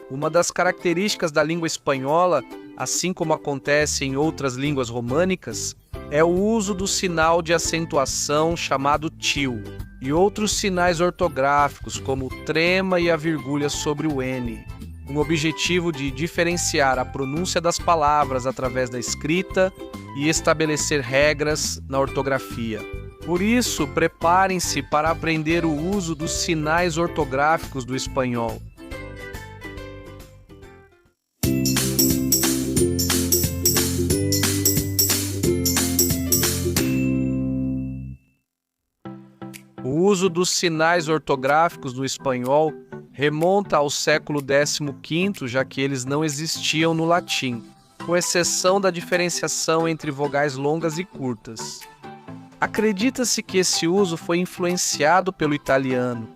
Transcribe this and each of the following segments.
Uma das características da língua espanhola, assim como acontece em outras línguas românicas, é o uso do sinal de acentuação chamado til, e outros sinais ortográficos, como o trema e a virgulha sobre o N, com o objetivo de diferenciar a pronúncia das palavras através da escrita e estabelecer regras na ortografia. Por isso, preparem-se para aprender o uso dos sinais ortográficos do espanhol. O uso dos sinais ortográficos no espanhol remonta ao século XV, já que eles não existiam no latim, com exceção da diferenciação entre vogais longas e curtas. Acredita-se que esse uso foi influenciado pelo italiano,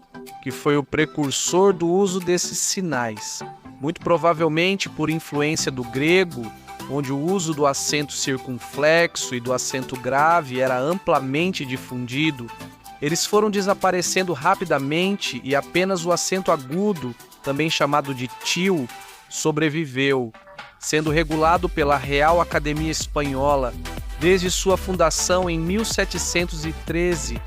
que foi o precursor do uso desses sinais, muito provavelmente por influência do grego, onde o uso do acento circunflexo e do acento grave era amplamente difundido. Eles foram desaparecendo rapidamente e apenas o acento agudo, também chamado de til, sobreviveu, sendo regulado pela Real Academia Espanhola desde sua fundação em 1713.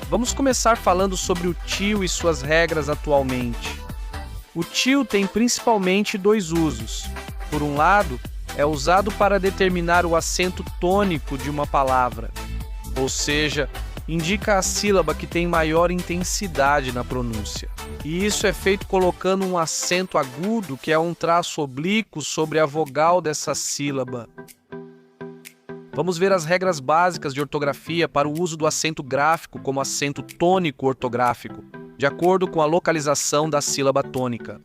Vamos começar falando sobre o til e suas regras atualmente. O til tem principalmente dois usos. Por um lado, é usado para determinar o acento tônico de uma palavra, ou seja, indica a sílaba que tem maior intensidade na pronúncia. E isso é feito colocando um acento agudo, que é um traço oblíquo sobre a vogal dessa sílaba. Vamos ver as regras básicas de ortografia para o uso do acento gráfico como acento tônico ortográfico, de acordo com a localização da sílaba tônica.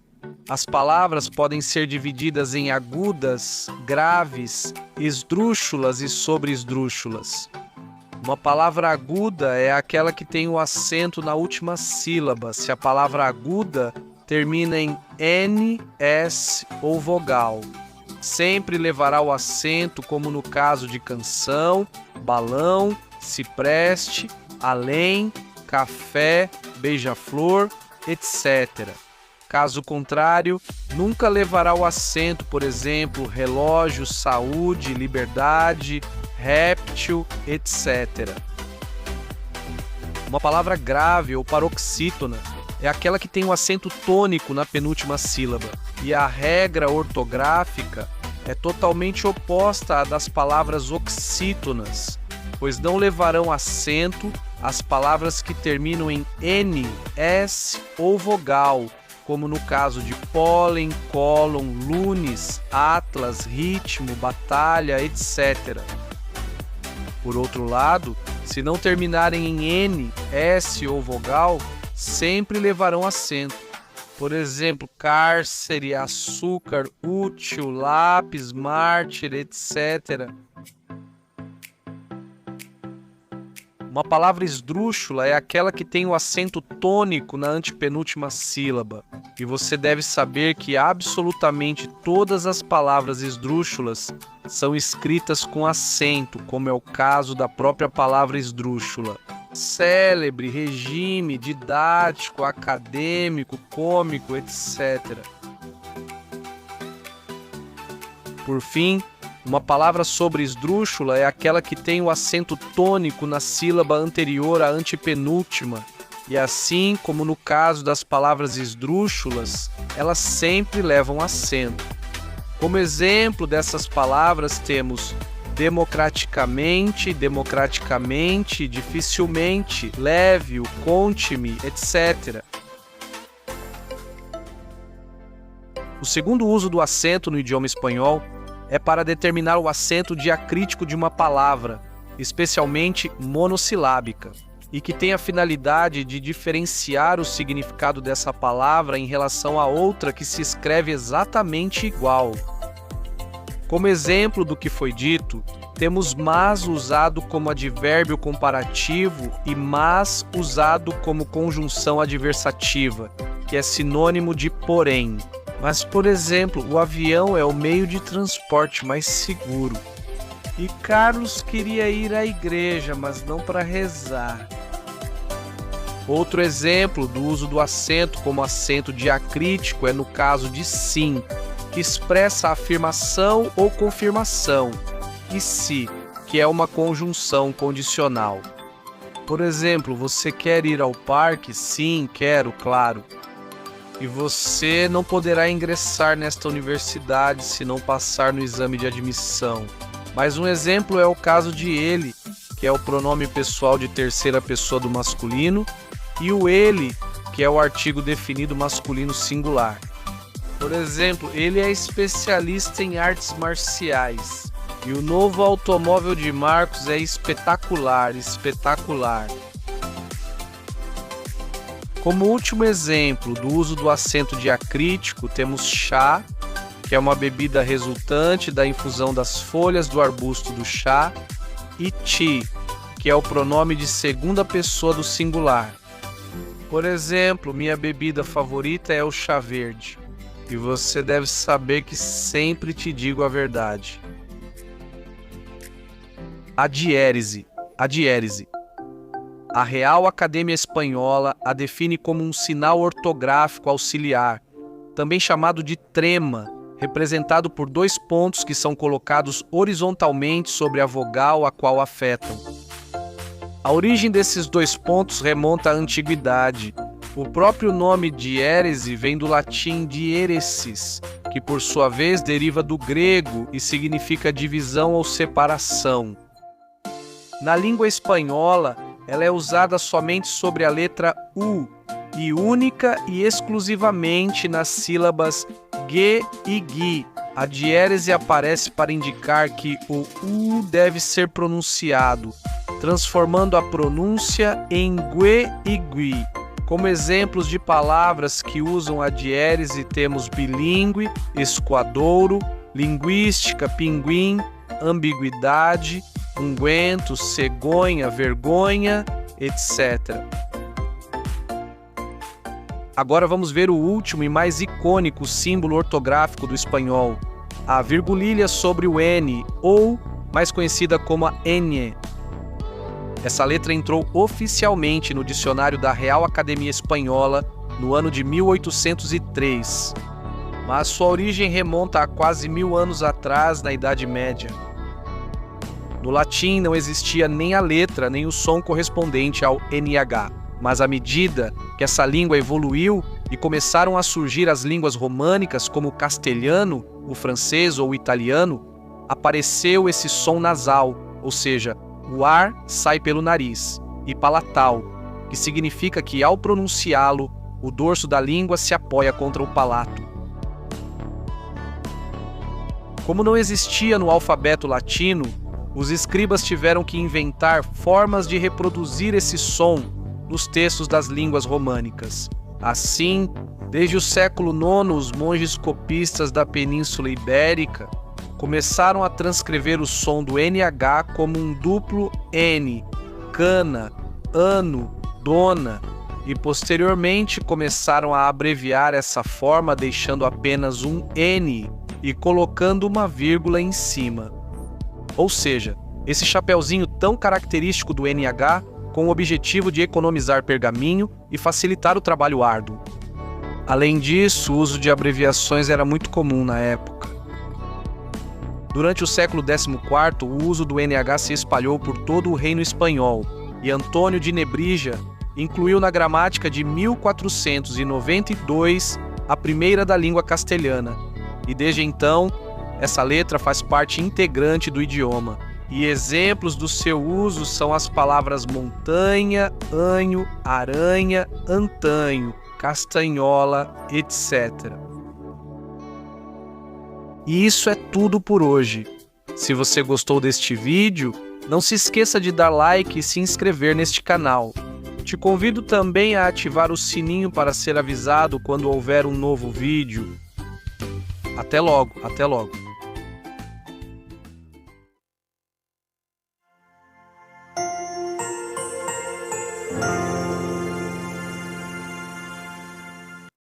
As palavras podem ser divididas em agudas, graves, esdrúxulas e sobreesdrúxulas. Uma palavra aguda é aquela que tem o acento na última sílaba, se a palavra aguda termina em N, S ou vogal. Sempre levará o acento, como no caso de canção, balão, cipreste, além, café, beija-flor, etc. Caso contrário, nunca levará o acento, por exemplo, relógio, saúde, liberdade, réptil, etc. Uma palavra grave ou paroxítona é aquela que tem um acento tônico na penúltima sílaba, e a regra ortográfica é totalmente oposta à das palavras oxítonas, pois não levarão acento as palavras que terminam em N, S ou vogal, como no caso de pólen, cólon, lunes, atlas, ritmo, batalha, etc. Por outro lado, se não terminarem em N, S ou vogal, sempre levarão acento. Por exemplo, cárcere, açúcar, útil, lápis, mártir, etc. Uma palavra esdrúxula é aquela que tem o acento tônico na antepenúltima sílaba. E você deve saber que absolutamente todas as palavras esdrúxulas são escritas com acento, como é o caso da própria palavra esdrúxula. Célebre, regime, didático, acadêmico, cômico, etc. Por fim, uma palavra sobre esdrúxula é aquela que tem o acento tônico na sílaba anterior à antepenúltima. E assim como no caso das palavras esdrúxulas, elas sempre levam acento. Como exemplo dessas palavras temos democraticamente, democraticamente, dificilmente, leve-o, conte-me, etc. O segundo uso do acento no idioma espanhol é para determinar o acento diacrítico de uma palavra, especialmente monossilábica, e que tem a finalidade de diferenciar o significado dessa palavra em relação a outra que se escreve exatamente igual. Como exemplo do que foi dito, temos mas usado como advérbio comparativo e mas usado como conjunção adversativa, que é sinônimo de porém. Mas, por exemplo, o avião é o meio de transporte mais seguro. E Carlos queria ir à igreja, mas não para rezar. Outro exemplo do uso do acento como acento diacrítico é no caso de sim, que expressa afirmação ou confirmação, e se, que é uma conjunção condicional. Por exemplo, você quer ir ao parque? Sim, quero, claro. E você não poderá ingressar nesta universidade se não passar no exame de admissão. Mais um exemplo é o caso de ele, que é o pronome pessoal de terceira pessoa do masculino, e o ele, que é o artigo definido masculino singular. Por exemplo, ele é especialista em artes marciais. E o novo automóvel de Marcos é espetacular, espetacular. Como último exemplo do uso do acento diacrítico, temos chá, que é uma bebida resultante da infusão das folhas do arbusto do chá, e ti, que é o pronome de segunda pessoa do singular. Por exemplo, minha bebida favorita é o chá verde. E você deve saber que sempre te digo a verdade. A diérese. A Real Academia Espanhola a define como um sinal ortográfico auxiliar, também chamado de trema, representado por dois pontos que são colocados horizontalmente sobre a vogal a qual afetam. A origem desses dois pontos remonta à antiguidade. O próprio nome diérese vem do latim diéresis, que por sua vez deriva do grego e significa divisão ou separação. Na língua espanhola, ela é usada somente sobre a letra U e única e exclusivamente nas sílabas G e GI. A diérese aparece para indicar que o U deve ser pronunciado, transformando a pronúncia em GUE e GUI. Como exemplos de palavras que usam a diérese temos bilíngue, escoadouro, linguística, pinguim, ambiguidade, unguento, cegonha, vergonha, etc. Agora vamos ver o último e mais icônico símbolo ortográfico do espanhol, a virgulilha sobre o N, ou mais conhecida como a ñ. Essa letra entrou oficialmente no dicionário da Real Academia Espanhola no ano de 1803, mas sua origem remonta a quase 1000 anos atrás, na Idade Média. No latim não existia nem a letra nem o som correspondente ao NH, mas à medida que essa língua evoluiu e começaram a surgir as línguas românicas como o castelhano, o francês ou o italiano, apareceu esse som nasal, ou seja, o ar sai pelo nariz, e palatal, que significa que ao pronunciá-lo, o dorso da língua se apoia contra o palato. Como não existia no alfabeto latino, os escribas tiveram que inventar formas de reproduzir esse som nos textos das línguas românicas. Assim, desde o século IX, os monges copistas da Península Ibérica começaram a transcrever o som do NH como um duplo N, cana, ano, dona, e posteriormente começaram a abreviar essa forma deixando apenas um N e colocando uma vírgula em cima. Ou seja, esse chapeuzinho tão característico do NH com o objetivo de economizar pergaminho e facilitar o trabalho árduo. Além disso, o uso de abreviações era muito comum na época. Durante o século XIV, o uso do NH se espalhou por todo o reino espanhol, e Antônio de Nebrija incluiu na gramática de 1492 a primeira da língua castelhana, e desde então, essa letra faz parte integrante do idioma, e exemplos do seu uso são as palavras montanha, anho, aranha, antanho, castanhola, etc. E isso é tudo por hoje. Se você gostou deste vídeo, não se esqueça de dar like e se inscrever neste canal. Te convido também a ativar o sininho para ser avisado quando houver um novo vídeo. Até logo, até logo.